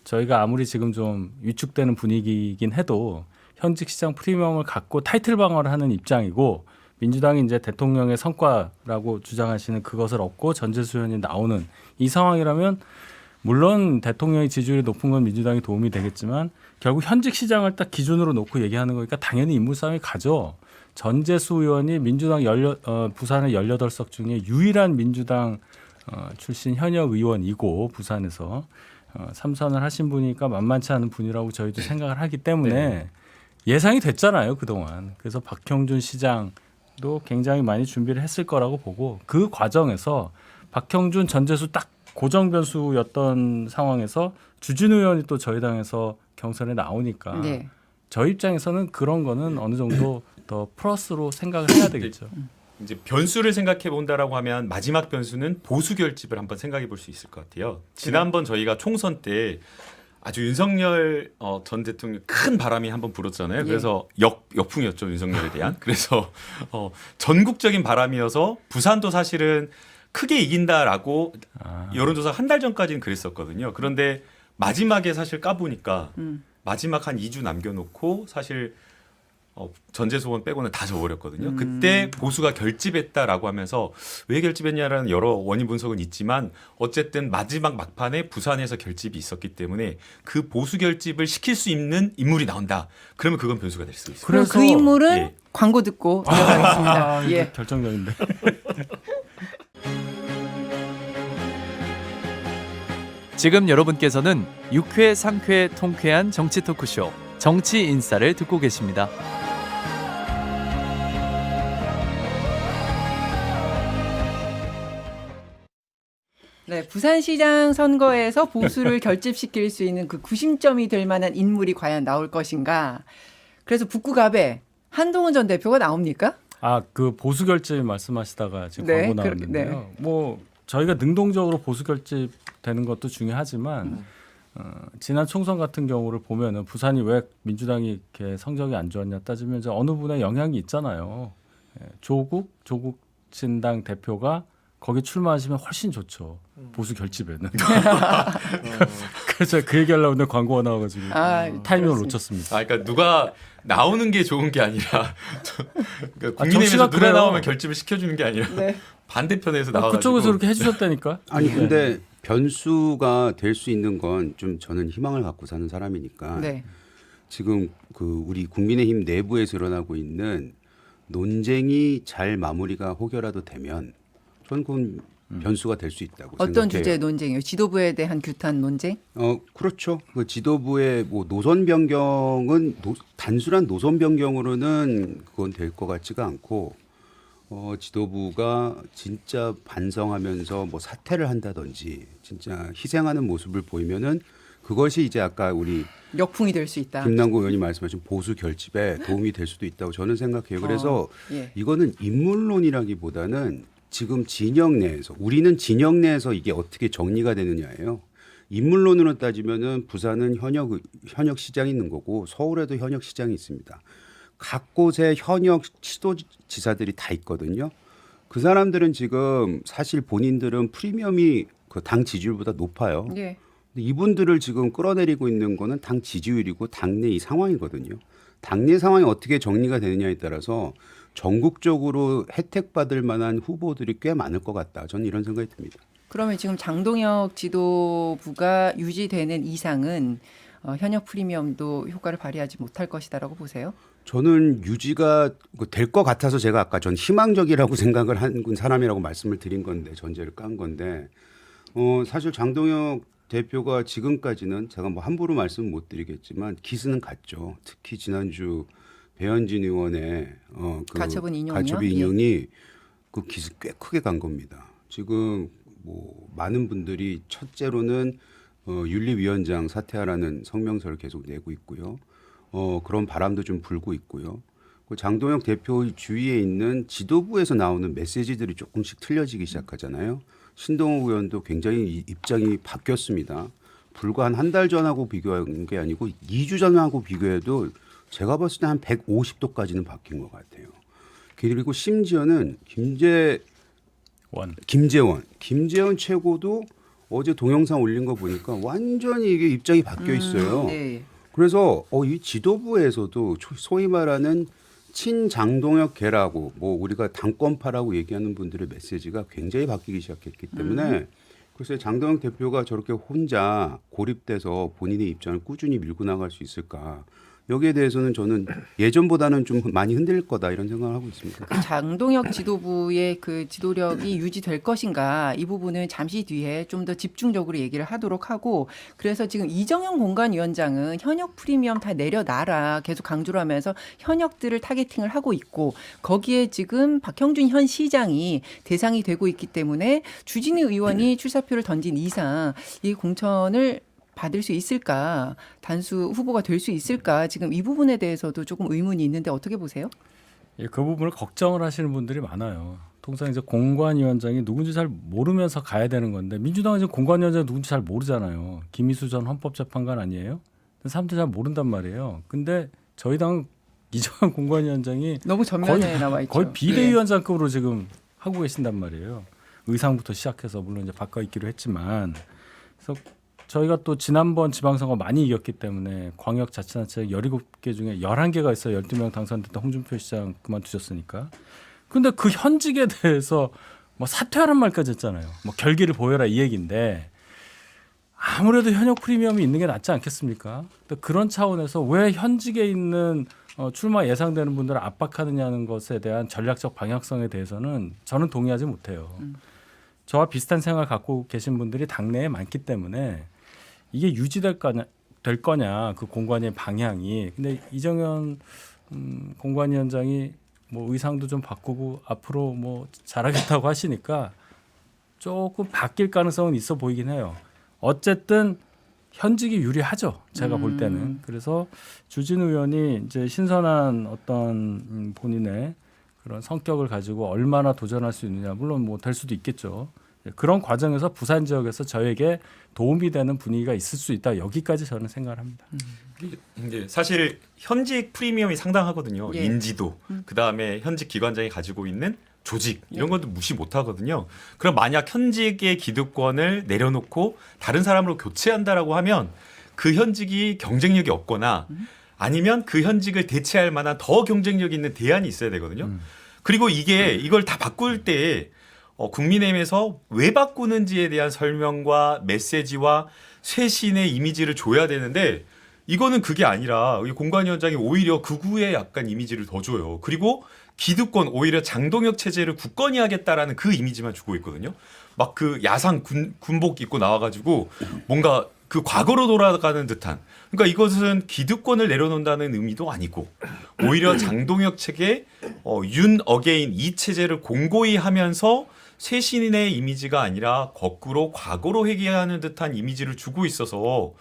저희가 아무리 지금 좀 위축되는 분위기이긴 해도 현직 시장 프리미엄을 갖고 타이틀 방어를 하는 입장이고 민주당이 이제 대통령의 성과라고 주장하시는 그것을 얻고 전재수 의원이 나오는 이 상황이라면 물론 대통령의 지지율이 높은 건 민주당이 도움이 되겠지만 결국 현직 시장을 딱 기준으로 놓고 얘기하는 거니까 당연히 인물 싸움이 가죠. 전재수 의원이 민주당 부산의 18석 중에 유일한 민주당 출신 현역 의원이고 부산에서 3선을 하신 분이니까 만만치 않은 분이라고 저희도 생각을 하기 때문에 예상이 됐잖아요 그동안. 그래서 박형준 시장도 굉장히 많이 준비를 했을 거라고 보고 그 과정에서 박형준 전재수 딱 고정 변수였던 상황에서 주진우 의원이 또 저희 당에서 경선에 나오니까 네. 저희 입장에서는 그런 거는 어느 정도 더 플러스로 생각을 해야 되겠죠. 이제 변수를 생각해 본다라고 하면 마지막 변수는 보수 결집을 한번 생각해 볼 수 있을 것 같아요. 지난번 저희가 총선 때 아주 윤석열 전 대통령 큰 바람이 한번 불었잖아요. 그래서 역풍이었죠 윤석열에 대한. 그래서 전국적인 바람이어서 부산도 사실은 크게 이긴다라고 여론조사 한 달 전까지는 그랬었거든요. 그런데 마지막에 사실 까보니까 마지막 한 2주 남겨놓고 사실 전재수 의원 빼고는 다 져버렸거든요. 그때 보수가 결집했다라고 하면서 왜 결집했냐라는 여러 원인 분석은 있지만 어쨌든 마지막 막판에 부산에서 결집이 있었기 때문에 그 보수 결집을 시킬 수 있는 인물이 나온다. 그러면 그건 변수가 될 수 있어요. 그럼 그 그래서- 인물은 예. 광고 듣고 들어가겠습니다. 이거 예. 결정적인데. 지금 여러분께서는 6회, 상쾌, 통쾌한 정치 토크쇼 정치 인싸를 듣고 계십니다. 네, 부산시장 선거에서 보수를 결집시킬 수 있는 그 구심점이 될 만한 인물이 과연 나올 것인가. 그래서 북구갑에 한동훈 전 대표가 나옵니까? 그 보수 결집 말씀하시다가 지금 네, 광고 그렇게, 나왔는데요. 뭐 저희가 능동적으로 보수 결집 되는 것도 중요하지만 지난 총선 같은 경우를 보면은 부산이 왜 민주당이 이렇게 성적이 안 좋았냐 따지면 이제 어느 분의 영향이 있잖아요. 조국 신당 대표가 거기 출마하시면 훨씬 좋죠. 보수 결집에는. 그래서 그 얘기하려고 했는데 광고가 나와가지고 타이밍을 그렇습니다. 놓쳤습니다. 그러니까 누가 나오는 게 좋은 게 아니라 그러니까 국민의힘에서 정치가 누가 그래요. 나오면 결집을 시켜주는 게 아니라 네. 반대편에서 나와가지고 그쪽에서 그렇게 해주셨다니까. 아니 근데 변수가 될 수 있는 건 좀 저는 희망을 갖고 사는 사람이니까 네. 지금 그 우리 국민의힘 내부에서 일어나고 있는 논쟁이 잘 마무리가 혹여라도 되면 저는 그건 변수가 될 수 있다고 어떤 생각해요. 주제의 논쟁이요? 지도부에 대한 규탄 논쟁? 그렇죠. 그 지도부의 뭐 노선 변경은 단순한 노선 변경으로는 그건 될 것 같지가 않고 지도부가 진짜 반성하면서 뭐 사퇴를 한다든지 진짜 희생하는 모습을 보이면은 그것이 이제 아까 우리 역풍이 될 수 있다. 김남국 의원이 말씀하신 보수 결집에 도움이 될 수도 있다고 저는 생각해요. 그래서 예. 이거는 인물론이라기보다는 지금 진영 내에서 우리는 진영 내에서 이게 어떻게 정리가 되느냐예요. 인물론으로 따지면은 부산은 현역 시장이 있는 거고 서울에도 현역 시장이 있습니다. 각 곳에 현역 시도지사들이 다 있거든요. 그 사람들은 지금 사실 본인들은 프리미엄이 그 당 지지율보다 높아요. 예. 근데 이분들을 지금 끌어내리고 있는 거는 당 지지율이고 당내 이 상황이거든요. 당내 상황이 어떻게 정리가 되느냐에 따라서 전국적으로 혜택받을 만한 후보들이 꽤 많을 것 같다. 저는 이런 생각이 듭니다. 그러면 지금 장동혁 지도부가 유지되는 이상은 현역 프리미엄도 효과를 발휘하지 못할 것이다라고 보세요? 저는 유지가 될 것 같아서 제가 아까 전 희망적이라고 생각을 한 사람이라고 말씀을 드린 건데 전제를 깐 건데 사실 장동혁 대표가 지금까지는 제가 뭐 함부로 말씀 못 드리겠지만 기스는 갔죠. 특히 지난주 배현진 의원의 그 가처분 인용이요? 가처분 인용이 그 기스 꽤 크게 간 겁니다. 지금 뭐 많은 분들이 첫째로는 윤리위원장 사퇴하라는 성명서를 계속 내고 있고요. 그런 바람도 좀 불고 있고요. 그 장동혁 대표 주위에 있는 지도부에서 나오는 메시지들이 조금씩 틀려지기 시작하잖아요. 신동욱 의원도 굉장히 입장이 바뀌었습니다. 불과 한 달 전하고 비교한 게 아니고 2주 전하고 비교해도 제가 봤을 때 한 150도까지는 바뀐 것 같아요. 그리고 심지어는 김재원 최고도 어제 동영상 올린 거 보니까 완전히 이게 입장이 바뀌어 있어요. 네. 그래서 이 지도부에서도 소위 말하는 친장동혁계라고 뭐 우리가 당권파라고 얘기하는 분들의 메시지가 굉장히 바뀌기 시작했기 때문에 글쎄 장동혁 대표가 저렇게 혼자 고립돼서 본인의 입장을 꾸준히 밀고 나갈 수 있을까? 여기에 대해서는 저는 예전보다는 좀 많이 흔들릴 거다 이런 생각을 하고 있습니다. 그 장동혁 지도부의 그 지도력이 유지될 것인가 이 부분은 잠시 뒤에 좀 더 집중적으로 얘기를 하도록 하고 그래서 지금 이정현 공관위원장은 현역 프리미엄 다 내려놔라 계속 강조를 하면서 현역들을 타겟팅을 하고 있고 거기에 지금 박형준 현 시장이 대상이 되고 있기 때문에 주진우 의원이 출사표를 던진 이상 이 공천을 받을 수 있을까? 단수 후보가 될 수 있을까? 지금 이 부분에 대해서도 조금 의문이 있는데 어떻게 보세요? 예, 그 부분을 걱정을 하시는 분들이 많아요. 통상 이제 공관위원장이 누군지 잘 모르면서 가야 되는 건데 민주당은 지금 공관위원장 누군지 잘 모르잖아요. 김희수 전 헌법재판관 아니에요? 사람들이 잘 모른단 말이에요. 근데 저희 당은 이정현 공관위원장이 너무 전면에 나와 있죠. 거의 비대위원장급으로 지금 하고 계신단 말이에요. 의상부터 시작해서 물론 이제 바꿔 있기로 했지만 그래서 저희가 또 지난번 지방선거 많이 이겼기 때문에 광역자치단체 17개 중에 11개가 있어요. 12명 당선됐던 홍준표 시장 그만두셨으니까. 근데 그 현직에 대해서 뭐 사퇴하란 말까지 했잖아요. 뭐 결기를 보여라 이 얘기인데 아무래도 현역 프리미엄이 있는 게 낫지 않겠습니까? 근데 그런 차원에서 왜 현직에 있는 출마 예상되는 분들을 압박하느냐는 것에 대한 전략적 방향성에 대해서는 저는 동의하지 못해요. 저와 비슷한 생각을 갖고 계신 분들이 당내에 많기 때문에 이게 유지될 거냐 그 공관위의 방향이. 근데 이정현 공관위원장이 뭐 의상도 좀 바꾸고 앞으로 뭐 잘하겠다고 하시니까 조금 바뀔 가능성은 있어 보이긴 해요. 어쨌든 현직이 유리하죠. 제가 볼 때는. 그래서 주진우 의원이 이제 신선한 어떤 본인의 그런 성격을 가지고 얼마나 도전할 수 있느냐. 물론 뭐 될 수도 있겠죠. 그런 과정에서 부산 지역에서 저에게 도움이 되는 분위기가 있을 수 있다. 여기까지 저는 생각을 합니다. 이제 사실 현직 프리미엄이 상당하거든요. 예. 인지도, 그 다음에 현직 기관장이 가지고 있는 조직 이런 것도 무시 못하거든요. 그럼 만약 현직의 기득권을 내려놓고 다른 사람으로 교체한다라고 하면 그 현직이 경쟁력이 없거나 아니면 그 현직을 대체할 만한 더 경쟁력 있는 대안이 있어야 되거든요. 그리고 이걸 다 바꿀 때 국민의힘에서 왜 바꾸는지에 대한 설명과 메시지와 쇄신의 이미지를 줘야 되는데 이거는 그게 아니라 공관위원장이 오히려 극우의 약간 이미지를 더 줘요. 그리고 기득권 오히려 장동혁 체제를 굳건히 하겠다라는 그 이미지만 주고 있거든요. 막 그 야상 군복 입고 나와가지고 뭔가 그 과거로 돌아가는 듯한. 그러니까 이것은 기득권을 내려놓는다는 의미도 아니고 오히려 장동혁 체계 윤 어게인 이 체제를 공고히 하면서 쇄신의 이미지가 아니라 거꾸로 과거로 회귀하는 듯한 이미지를 주고 있어서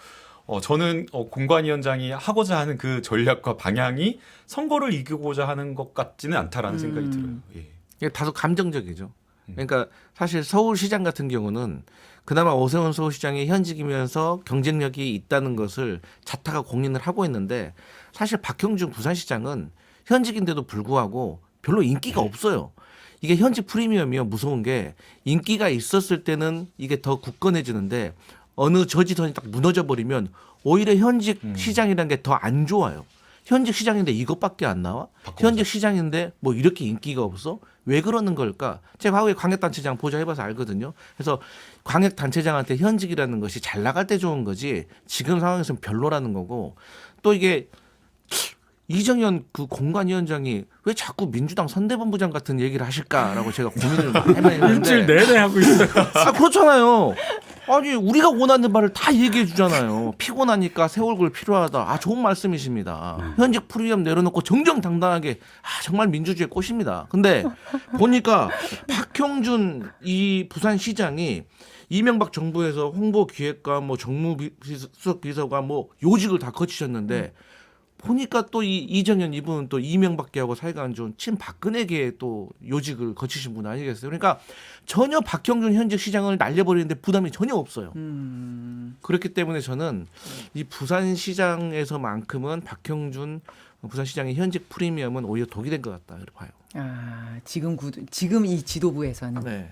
저는 공관위원장이 하고자 하는 그 전략과 방향이 선거를 이기고자 하는 것 같지는 않다라는 생각이 들어요. 예. 이게 다소 감정적이죠. 그러니까 사실 서울시장 같은 경우는 그나마 오세훈 서울시장이 현직이면서 경쟁력이 있다는 것을 자타가 공인을 하고 있는데 사실 박형준 부산시장은 현직인데도 불구하고 별로 인기가 없어요. 이게 현직 프리미엄이요. 무서운 게 인기가 있었을 때는 이게 더 굳건해지는데 어느 저지선이 딱 무너져 버리면 오히려 현직 시장이라는 게 더 안 좋아요. 현직 시장인데 이것밖에 안 나와? 현직 시장인데 뭐 이렇게 인기가 없어? 왜 그러는 걸까? 제가 과거에 광역단체장 보좌해봐서 알거든요. 그래서 광역단체장한테 현직이라는 것이 잘 나갈 때 좋은 거지 지금 상황에서는 별로라는 거고 또 이게 이정현 그 공관위원장이 왜 자꾸 민주당 선대본부장 같은 얘기를 하실까라고 제가 고민을 많이 해봤는데 일주일 내내 하고 있어요. 아 그렇잖아요. 아니 우리가 원하는 바를 다 얘기해 주잖아요. 피곤하니까 새 얼굴 필요하다. 아 좋은 말씀이십니다. 현직 프리미엄 내려놓고 정정당당하게 정말 민주주의 꽃입니다. 근데 보니까 박형준 이 부산시장이 이명박 정부에서 홍보기획관 뭐 정무수석 비서관 뭐 요직을 다 거치셨는데 보니까 또 이 이정현 이분은 또 이명박계하고 사이가 안 좋은 친박근혜계 또 요직을 거치신 분 아니겠어요? 그러니까 전혀 박형준 현직 시장을 날려버리는데 부담이 전혀 없어요. 그렇기 때문에 저는 이 부산시장에서만큼은 박형준 부산시장의 현직 프리미엄은 오히려 독이 된 것 같다 이렇게 봐요. 아, 지금 이 지도부에서는 네.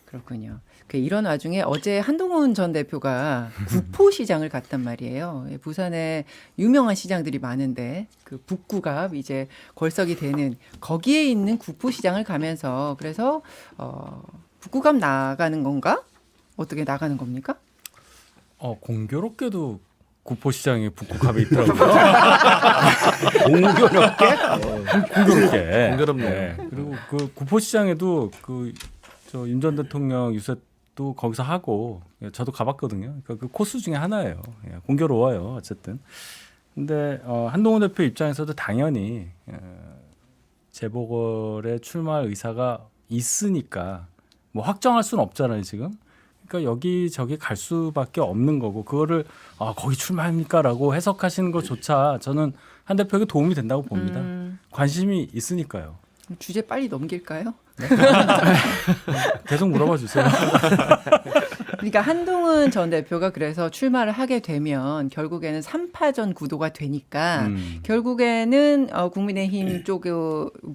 그렇군요. 이런 와중에 어제 한동훈 전 대표가 구포시장을 갔단 말이에요. 예, 부산에 유명한 시장들이 많은데 그 북구가 이제 걸석이 되는 거기에 있는 구포시장을 가면서 그래서 북구갑 나가는 건가? 어떻게 나가는 겁니까? 공교롭게도 구포시장에 북구갑에 있더라고요. 공교롭게? 공교롭게. 공교롭네요. 네. 그리고 그 구포시장에도 저 윤 전 대통령 유세도 거기서 하고 저도 가봤거든요. 그러니까 그 코스 중에 하나예요. 공교로워요. 어쨌든. 근데 한동훈 대표 입장에서도 당연히 재보궐에 출마할 의사가 있으니까 뭐 확정할 수는 없잖아요 지금. 그러니까 여기저기 갈 수밖에 없는 거고 그거를 거기 출마합니까라고 해석하시는 것조차 저는 한 대표에게 도움이 된다고 봅니다. 관심이 있으니까요. 주제 빨리 넘길까요? 계속 물어봐 주세요. 그러니까 한동훈 전 대표가 그래서 출마를 하게 되면 결국에는 3파전 구도가 되니까 결국에는 국민의힘 쪽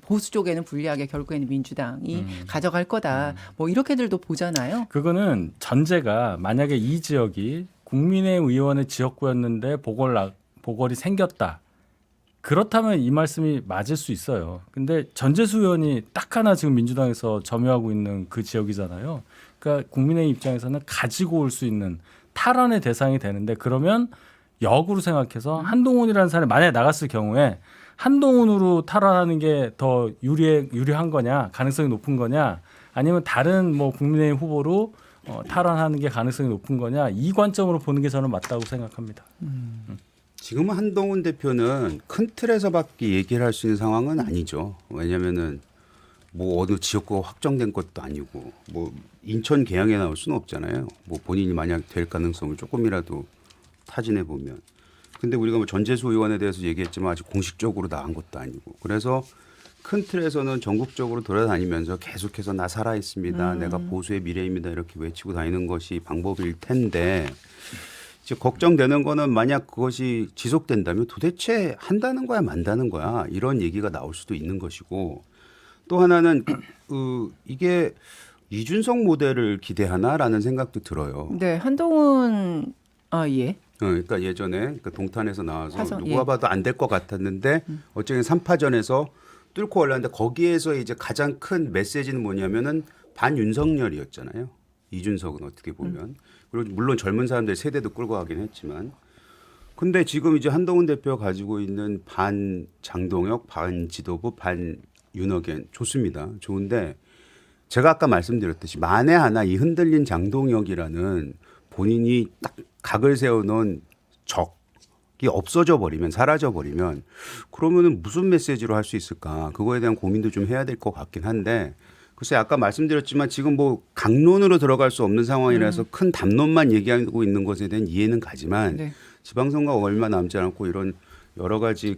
보수 쪽에는 불리하게 결국에는 민주당이 가져갈 거다. 뭐 이렇게들도 보잖아요. 그거는 전제가 만약에 이 지역이 국민의 의원의 지역구였는데 보궐이 생겼다. 그렇다면 이 말씀이 맞을 수 있어요. 근데 전재수 의원이 딱 하나 지금 민주당에서 점유하고 있는 그 지역이잖아요. 그러니까 국민의힘 입장에서는 가지고 올 수 있는 탈환의 대상이 되는데 그러면 역으로 생각해서 한동훈이라는 사람이 만약에 나갔을 경우에 한동훈으로 탈환하는 게 더 유리한 거냐, 가능성이 높은 거냐, 아니면 다른 뭐 국민의힘 후보로 탈환하는 게 가능성이 높은 거냐, 이 관점으로 보는 게 저는 맞다고 생각합니다. 지금 한동훈 대표는 큰 틀에서밖에 얘기를 할 수 있는 상황은 아니죠. 왜냐하면은 뭐 어느 지역구가 확정된 것도 아니고 뭐 인천 계양에 나올 수는 없잖아요. 뭐 본인이 만약 될 가능성을 조금이라도 타진해 보면. 근데 우리가 뭐 전재수 의원에 대해서 얘기했지만 아직 공식적으로 나간 것도 아니고. 그래서 큰 틀에서는 전국적으로 돌아다니면서 계속해서 나 살아 있습니다. 내가 보수의 미래입니다. 이렇게 외치고 다니는 것이 방법일 텐데. 이제 걱정되는 거는 만약 그것이 지속된다면 도대체 한다는 거야 만다는 거야 이런 얘기가 나올 수도 있는 것이고 또 하나는 이게 이준석 모델을 기대하나라는 생각도 들어요. 네, 한동훈 예. 그러니까 예전에 그러니까 동탄에서 나와서 사선, 누가 예. 봐도 안 될 것 같았는데 어쩌면 3파전에서 뚫고 올랐는데 거기에서 이제 가장 큰 메시지는 뭐냐면은 반윤석열이었잖아요. 이준석은 어떻게 보면. 그리고 물론 젊은 사람들 세대도 끌고 가긴 했지만. 근데 지금 이제 한동훈 대표가 가지고 있는 반 장동혁, 반 지도부, 반 윤석열 좋습니다. 좋은데 제가 아까 말씀드렸듯이 만에 하나 이 흔들린 장동혁이라는 본인이 딱 각을 세워놓은 적이 없어져 버리면 사라져 버리면 그러면은 무슨 메시지로 할 수 있을까? 그거에 대한 고민도 좀 해야 될 것 같긴 한데 글쎄 아까 말씀드렸지만 지금 뭐 강론으로 들어갈 수 없는 상황이라서 큰 담론만 얘기하고 있는 것에 대한 이해는 가지만 네. 지방선거가 얼마 남지 않았고 이런 여러 가지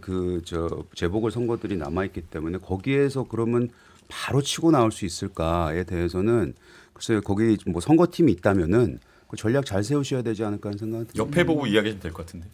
재보궐 선거들이 남아 있기 때문에 거기에서 그러면 바로 치고 나올 수 있을까에 대해서는 글쎄 거기 뭐 선거팀이 있다면은 그 전략 잘 세우셔야 되지 않을까 하는 생각이 듭니다. 옆에 보고 이야기하시면 될 것 같은데.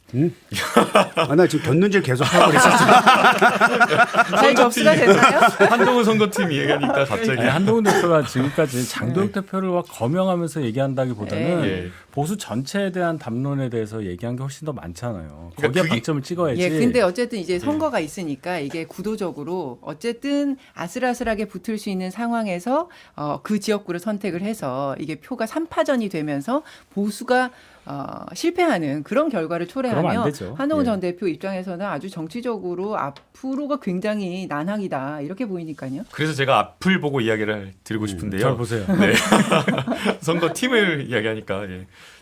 나 지금 곁눈질 계속 하고 있었어. 잘 접수가 됐나요? 한동훈 선거팀 얘기하니까 갑자기 아니, 한동훈 대표가 지금까지 장동혁 대표를 막 거명하면서 얘기한다기보다는 예. 보수 전체에 대한 담론에 대해서 얘기한 게 훨씬 더 많잖아요. 그러니까 거기에 그게- 방점을 찍어야지. 예, 근데 어쨌든 이제 선거가 있으니까 이게 구도적으로 어쨌든 아슬아슬하게 붙을 수 있는 상황에서 그 지역구를 선택을 해서 이게 표가 3파전이 되면서 보수가 실패하는 그런 결과를 그러면 안 초래하면 되죠. 한동훈 예. 전 대표 입장에서는 아주 정치적으로 앞으로가 굉장히 난항이다 이렇게 보이니까요. 그래서 제가 앞을 보고 이야기를 드리고 싶은데요. 잘 보세요. 네. 선거팀을 이야기하니까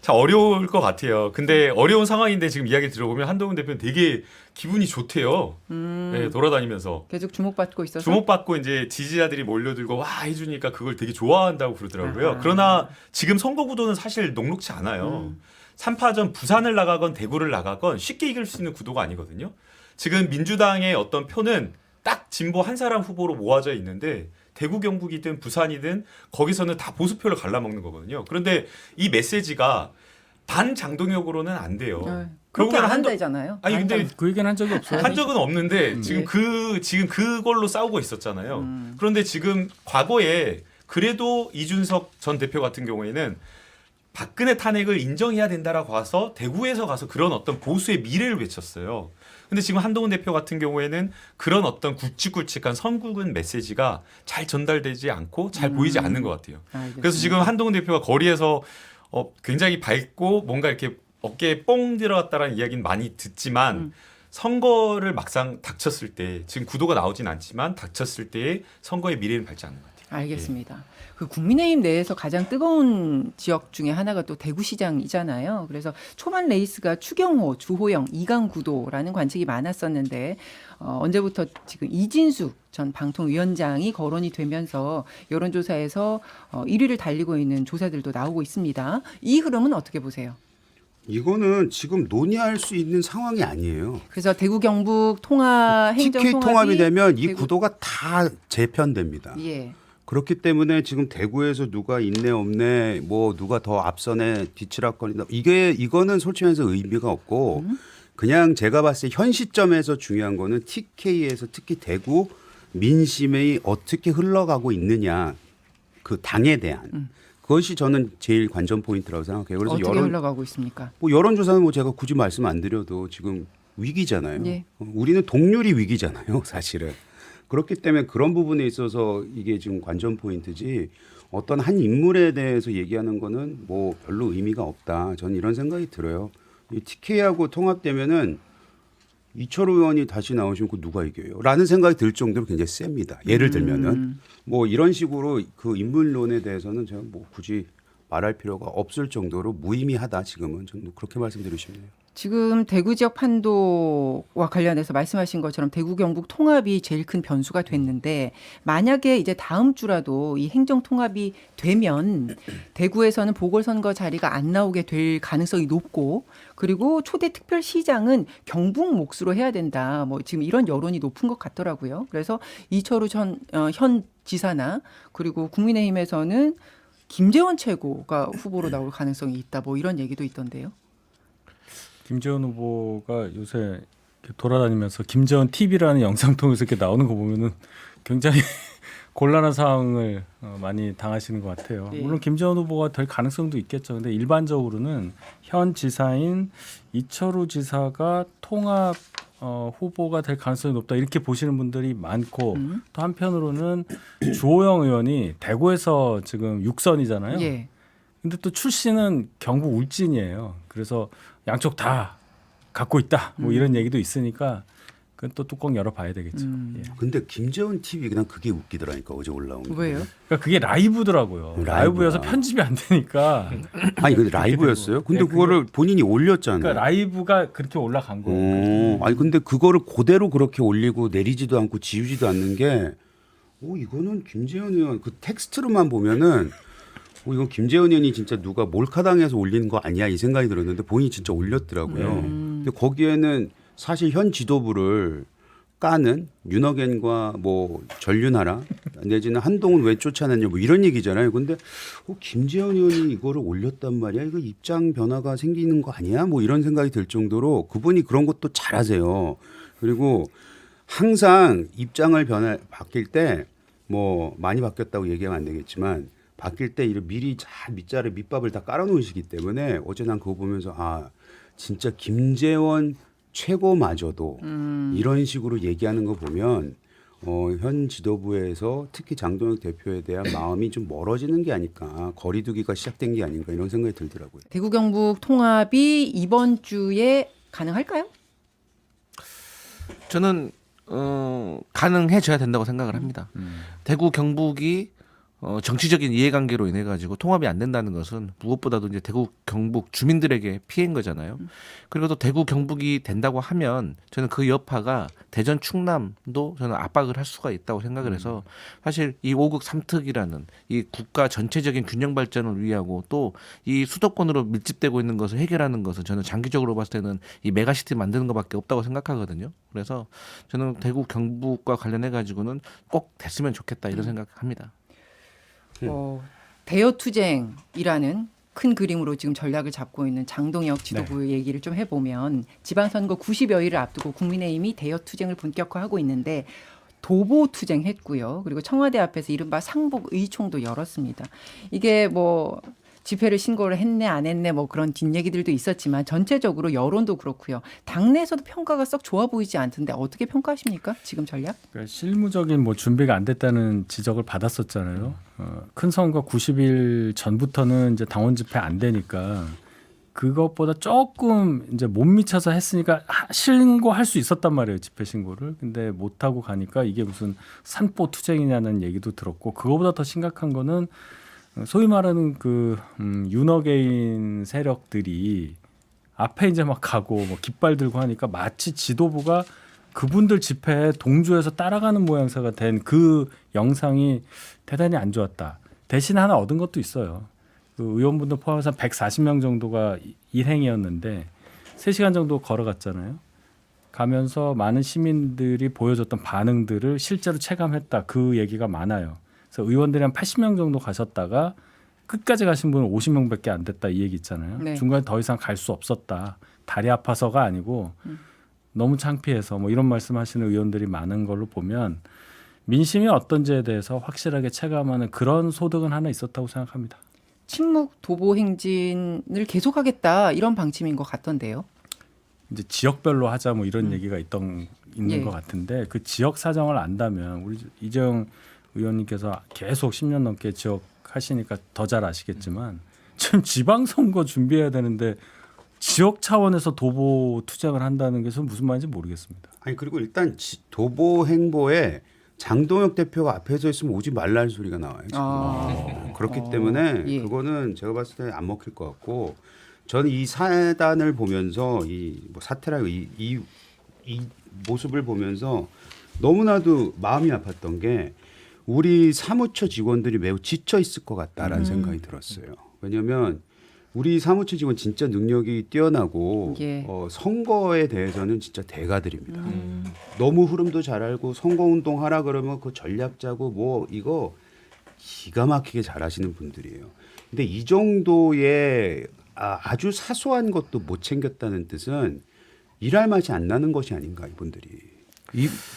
참 어려울 것 같아요. 근데 어려운 상황인데 지금 이야기 들어보면 한동훈 대표는 되게 기분이 좋대요. 네, 돌아다니면서 계속 주목받고 있어서 주목받고 이제 지지자들이 몰려들고 와 해주니까 그걸 되게 좋아한다고 그러더라고요. 그러나 지금 선거 구도는 사실 녹록치 않아요. 3파전 부산을 나가건 대구를 나가건 쉽게 이길 수 있는 구도가 아니거든요. 지금 민주당의 어떤 표는 딱 진보 한 사람 후보로 모아져 있는데 대구 경북이든 부산이든 거기서는 다 보수표를 갈라먹는 거거든요. 그런데 이 메시지가 반장동혁으로는 안 돼요. 그렇게 안 한도- 한다잖아요. 아니 근데 그 얘기는 한 적이 없어요. 한 적은 없는데 지금 그걸로 싸우고 있었잖아요. 그런데 지금 과거에 그래도 이준석 전 대표 같은 경우에는 박근혜 탄핵을 인정해야 된다라고 와서 대구에서 가서 그런 어떤 보수의 미래를 외쳤어요. 근데 지금 한동훈 대표 같은 경우에는 그런 어떤 굵직굵직한 선굵은 메시지가 잘 전달되지 않고 잘 보이지 않는 것 같아요. 알겠습니다. 그래서 지금 한동훈 대표가 거리에서 굉장히 밝고 뭔가 이렇게 어깨에 뽕 들어갔다라는 이야기는 많이 듣지만 선거를 막상 닥쳤을 때 지금 구도가 나오진 않지만 닥쳤을 때의 선거의 미래는 밝지 않는 것 같아요. 알겠습니다. 그 국민의힘 내에서 가장 뜨거운 지역 중에 하나가 또 대구시장이잖아요. 그래서 초반 레이스가 추경호, 주호영, 이강구도라는 관측이 많았었는데 언제부터 지금 이진숙 전 방통위원장이 거론이 되면서 여론조사에서 1위를 달리고 있는 조사들도 나오고 있습니다. 이 흐름은 어떻게 보세요? 이거는 지금 논의할 수 있는 상황이 아니에요. 그래서 대구 경북 통합 행정 TK 통합이 되면 이 대구- 구도가 다 재편됩니다. 예. 그렇기 때문에 지금 대구에서 누가 있네 없네 뭐 누가 더 앞서네 뒤치락거린다 이거는 솔직히 말해서 의미가 없고 그냥 제가 봤을 때 현 시점에서 중요한 거는 TK에서 특히 대구 민심이 어떻게 흘러가고 있느냐 그 당에 대한 그것이 저는 제일 관전 포인트라고 생각해요. 그래서 어떻게 흘러가고 있습니까? 뭐 여론조사는 뭐 제가 굳이 말씀 안 드려도 지금 위기잖아요. 예. 우리는 동률이 위기잖아요, 사실은. 그렇기 때문에 그런 부분에 있어서 이게 지금 관전 포인트지 어떤 한 인물에 대해서 얘기하는 거는 뭐 별로 의미가 없다. 저는 이런 생각이 들어요. 이 TK하고 통합되면은 이철우 의원이 다시 나오시면 그 누가 이겨요? 라는 생각이 들 정도로 굉장히 셉니다. 예를 들면은 뭐 이런 식으로 그 인물론에 대해서는 제가 뭐 굳이 말할 필요가 없을 정도로 무의미하다 지금은 저는 그렇게 말씀드리고 싶네요. 지금 대구 지역 판도와 관련해서 말씀하신 것처럼 대구 경북 통합이 제일 큰 변수가 됐는데 만약에 이제 다음 주라도 이 행정 통합이 되면 대구에서는 보궐선거 자리가 안 나오게 될 가능성이 높고 그리고 초대 특별시장은 경북 몫으로 해야 된다. 뭐 지금 이런 여론이 높은 것 같더라고요. 그래서 이철우 현 지사나 그리고 국민의힘에서는 김재원 최고가 후보로 나올 가능성이 있다. 뭐 이런 얘기도 있던데요. 김재원 후보가 요새 이렇게 돌아다니면서 김재원 TV라는 영상 통해서 이렇게 나오는 거 보면은 굉장히 곤란한 상황을 많이 당하시는 것 같아요. 예. 물론 김재원 후보가 될 가능성도 있겠죠. 근데 일반적으로는 현 지사인 이철우 지사가 통합 후보가 될 가능성이 높다 이렇게 보시는 분들이 많고 또 한편으로는 주호영 의원이 대구에서 지금 6선이잖아요. 예. 근데 또 출신은 경북 울진이에요. 그래서 양쪽 다 갖고 있다. 뭐 이런 얘기도 있으니까 그건 또 뚜껑 열어봐야 되겠죠. 예. 근데 김재원 TV 그냥 그게 웃기더라니까 어제 올라온 게. 왜요? 그러니까 그게 라이브더라고요. 라이브야. 라이브여서 편집이 안 되니까. 아니 근데 라이브였어요? 근데 네, 그거를 본인이 올렸잖아요. 그러니까 라이브가 그렇게 올라간 거예요. 아니 근데 그거를 그대로 그렇게 올리고 내리지도 않고 지우지도 않는 게, 이거는 김재현 의원 그 텍스트로만 보면은, 이건 김재현 의원이 진짜 누가 몰카당해서 올린 거 아니야 이 생각이 들었는데 본인이 진짜 올렸더라고요. 근데 거기에는 사실 현 지도부를 까는 윤석열과 뭐 전륜하라 내지는 한동훈 왜 쫓아냈냐 뭐 이런 얘기잖아요. 근데 김재현 의원이 이거를 올렸단 말이야. 이거 입장 변화가 생기는 거 아니야? 뭐 이런 생각이 들 정도로 그분이 그런 것도 잘하세요. 그리고 항상 입장을 바뀔 때 뭐 많이 바뀌었다고 얘기하면 안 되겠지만 바뀔 때 이런 미리 잘 밑밥을 다 깔아놓으시기 때문에 어제 난 그거 보면서 진짜 김재원 최고마저도 이런 식으로 얘기하는 거 보면 현 지도부에서 특히 장동혁 대표에 대한 마음이 좀 멀어지는 게 아닐까, 거리두기가 시작된 게 아닌가 이런 생각이 들더라고요. 대구 경북 통합이 이번 주에 가능할까요? 저는 가능해져야 된다고 생각을 합니다. 대구 경북이 정치적인 이해관계로 인해 가지고 통합이 안 된다는 것은 무엇보다도 이제 대구 경북 주민들에게 피해인 거잖아요. 그리고 또 대구 경북이 된다고 하면 저는 그 여파가 대전 충남도 저는 압박을 할 수가 있다고 생각을 해서 사실 이 5국 3특이라는 이 국가 전체적인 균형 발전을 위하고 또 이 수도권으로 밀집되고 있는 것을 해결하는 것은 저는 장기적으로 봤을 때는 이 메가시티 만드는 것밖에 없다고 생각하거든요. 그래서 저는 대구 경북과 관련해 가지고는 꼭 됐으면 좋겠다 이런 생각합니다. 대여 투쟁이라는 큰 그림으로 지금 전략을 잡고 있는 장동혁 지도부의 얘기를 좀 해보면 지방선거 90여일을 앞두고 국민의힘이 대여 투쟁을 본격화하고 있는데 도보 투쟁했고요. 그리고 청와대 앞에서 이른바 상복 의총도 열었습니다. 이게 뭐 집회를 신고를 했네 안 했네 뭐 그런 뒷얘기들도 있었지만 전체적으로 여론도 그렇고요. 당내에서도 평가가 썩 좋아 보이지 않던데 어떻게 평가하십니까? 지금 전략? 그러니까 실무적인 뭐 준비가 안 됐다는 지적을 받았었잖아요. 큰 선거 90일 전부터는 이제 당원 집회 안 되니까 그것보다 조금 이제 못 미쳐서 했으니까 신고할 수 있었단 말이에요. 집회 신고를. 근데 못 하고 가니까 이게 무슨 산보 투쟁이냐는 얘기도 들었고 그거보다 더 심각한 거는 소위 말하는 그 윤어게인 세력들이 앞에 이제 막 가고 뭐 깃발 들고 하니까 마치 지도부가 그분들 집회에 동조해서 따라가는 모양새가 된 그 영상이 대단히 안 좋았다. 대신 하나 얻은 것도 있어요. 그 의원분들 포함해서 140명 정도가 일행이었는데 3시간 정도 걸어갔잖아요. 가면서 많은 시민들이 보여줬던 반응들을 실제로 체감했다. 그 얘기가 많아요. 그래서 의원들이 한 80명 정도 가셨다가 끝까지 가신 분은 50명밖에 안 됐다 이 얘기 있잖아요. 네. 중간에 더 이상 갈 수 없었다. 다리 아파서가 아니고 너무 창피해서 뭐 이런 말씀하시는 의원들이 많은 걸로 보면 민심이 어떤지에 대해서 확실하게 체감하는 그런 소득은 하나 있었다고 생각합니다. 침묵 도보 행진을 계속하겠다 이런 방침인 것 같던데요. 이제 지역별로 하자 뭐 이런 얘기가 있는 예. 것 같은데 그 지역 사정을 안다면 우리 이재용 의원님께서 계속 10년 넘게 지역 하시니까 더 잘 아시겠지만 지금 지방선거 준비해야 되는데 지역 차원에서 도보 투쟁을 한다는 게 저는 무슨 말인지 모르겠습니다. 아니 그리고 일단 도보 행보에 장동혁 대표가 앞에 서 있으면 오지 말라는 소리가 나와요. 지금. 그렇기 때문에 예. 그거는 제가 봤을 때 안 먹힐 것 같고 저는 이 사단을 보면서 이 뭐 사태라 이 모습을 보면서 너무나도 마음이 아팠던 게 우리 사무처 직원들이 매우 지쳐 있을 것 같다라는 생각이 들었어요. 왜냐하면 우리 사무처 직원 진짜 능력이 뛰어나고 예. 선거에 대해서는 진짜 대가들입니다. 너무 흐름도 잘 알고 선거운동 하라 그러면 그 전략 짜고 뭐 이거 기가 막히게 잘하시는 분들이에요. 근데 이 정도의 아주 사소한 것도 못 챙겼다는 뜻은 일할 맛이 안 나는 것이 아닌가 이분들이.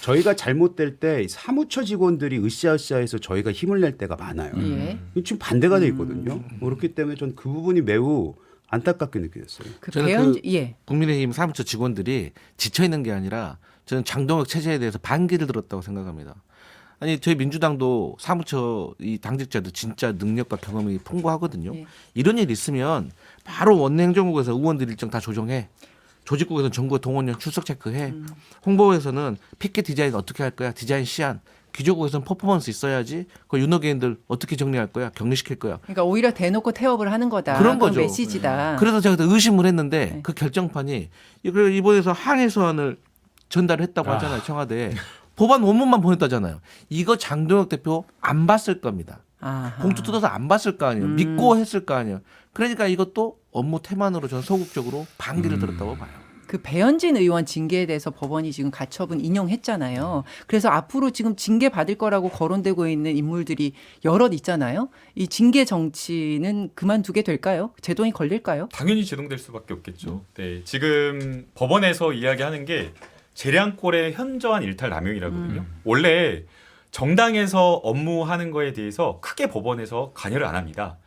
저희가 잘못될 때 사무처 직원들이 으쌰으쌰해서 저희가 힘을 낼 때가 많아요. 예. 지금 반대가 돼 있거든요. 그렇기 때문에 전 그 부분이 매우 안타깝게 느껴졌어요. 그 저는 배현 그 예. 국민의힘 사무처 직원들이 지쳐 있는 게 아니라 저는 장동혁 체제에 대해서 반기를 들었다고 생각합니다. 아니 저희 민주당도 사무처 이 당직자들 진짜 능력과 경험이 풍부하거든요. 예. 이런 일 있으면 바로 원내행정국에서 의원들 일정 다 조정해. 조직국에서는 정부 동원령 출석 체크해. 홍보에서는 피켓 디자인 어떻게 할 거야? 디자인 시안. 기조국에서는 퍼포먼스 있어야지. 그 윤호개인들 어떻게 정리할 거야? 격리시킬 거야. 그러니까 오히려 대놓고 태업을 하는 거다. 그런 거죠. 메시지다. 그래서 제가 그때 의심을 했는데 네. 그 결정판이 이번에서 항해 서한을 전달했다고 하잖아요. 청와대에. 법안 원문만 보냈다잖아요. 이거 장동혁 대표 안 봤을 겁니다. 아하. 봉투 뜯어서 안 봤을 거 아니에요. 믿고 했을 거 아니에요. 그러니까 이것도 업무 태만으로 저는 소극적으로 반기를 들었다고 봐요. 그 배현진 의원 징계에 대해서 법원이 지금 가처분 인용했잖아요. 그래서 앞으로 지금 징계 받을 거라고 거론되고 있는 인물들이 여럿 있잖아요. 이 징계 정치는 그만두게 될까요? 제동이 걸릴까요? 당연히 제동될 수밖에 없겠죠. 네, 지금 법원에서 이야기하는 게 재량권의 현저한 일탈 남용이라거든요. 원래 정당에서 업무하는 거에 대해서 크게 법원에서 관여를 안 합니다.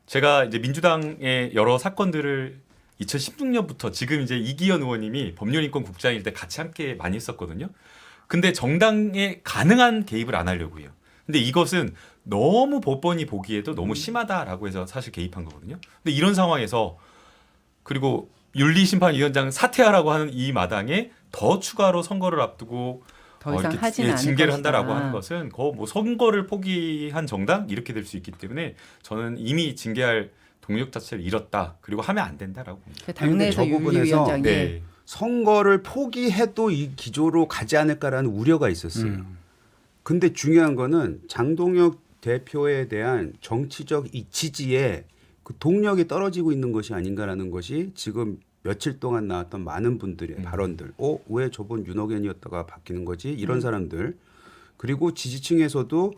제가 이제 민주당의 여러 사건들을 2016년부터 지금 이제 이기현 의원님이 법률인권국장일 때 같이 함께 많이 했었거든요. 근데 정당에 가능한 개입을 안 하려고 해요. 근데 이것은 너무 법원이 보기에도 너무 심하다라고 해서 사실 개입한 거거든요. 근데 이런 상황에서 그리고 윤리심판위원장 사퇴하라고 하는 이 마당에 더 추가로 선거를 앞두고 더 이상 이렇게 하지는 않을 징계를 것이다. 한다라고 하는 것은 뭐 선거를 포기한 정당 이렇게 될 수 있기 때문에 저는 이미 징계할 동력 자체를 잃었다. 그리고 하면 안 된다라고 봅니다. 그 당내에서 아니, 근데 저 윤리위원장이 네. 선거를 포기해도 이 기조로 가지 않을까라는 우려가 있었어요. 근데 중요한 거는 장동혁 대표에 대한 정치적 이 지지에 그 동력이 떨어지고 있는 것이 아닌가라는 것이 지금 며칠 동안 나왔던 많은 분들의 발언들. 왜 저번 윤호견이었다가 바뀌는 거지? 이런 사람들. 그리고 지지층에서도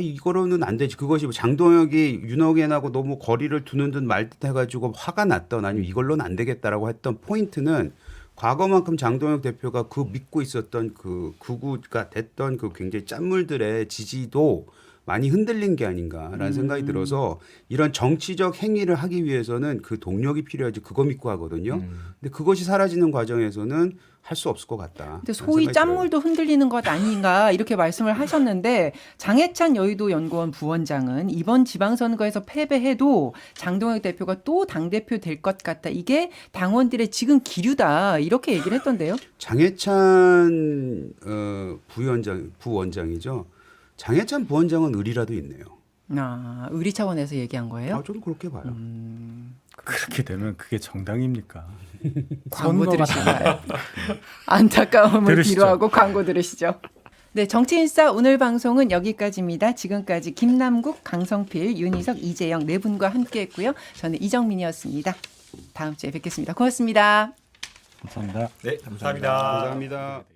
이거로는 안 되지. 그것이 장동혁이 윤호견하고 너무 거리를 두는 듯 말 듯 해가지고 화가 났던 아니면 이걸로는 안 되겠다라고 했던 포인트는 과거만큼 장동혁 대표가 그 믿고 있었던 그 극우가 됐던 그 굉장히 짠물들의 지지도 많이 흔들린 게 아닌가라는 생각이 들어서 이런 정치적 행위를 하기 위해서는 그 동력이 필요하지 그거 믿고 하거든요. 근데 그것이 사라지는 과정에서는 할 수 없을 것 같다. 근데 소위 짠물도 흔들리는 것 아닌가 이렇게 말씀을 하셨는데 장해찬 여의도 연구원 부원장은 이번 지방선거에서 패배해도 장동혁 대표가 또 당대표 될 것 같다. 이게 당원들의 지금 기류다. 이렇게 얘기를 했던데요. 장해찬 부원장이죠. 장해찬 부원장은 의리라도 있네요. 의리 차원에서 얘기한 거예요? 저는 그렇게 봐요. 그렇게 되면 그게 정당입니까? 광고 선거가 들으시나요? 안타까움을 들으시죠. 뒤로하고 광고 들으시죠. 네, 정치인싸 오늘 방송은 여기까지입니다. 지금까지 김남국, 강성필, 윤희석, 이재영 네 분과 함께했고요. 저는 이정민이었습니다. 다음 주에 뵙겠습니다. 고맙습니다. 감사합니다. 네, 감사합니다. 감사합니다.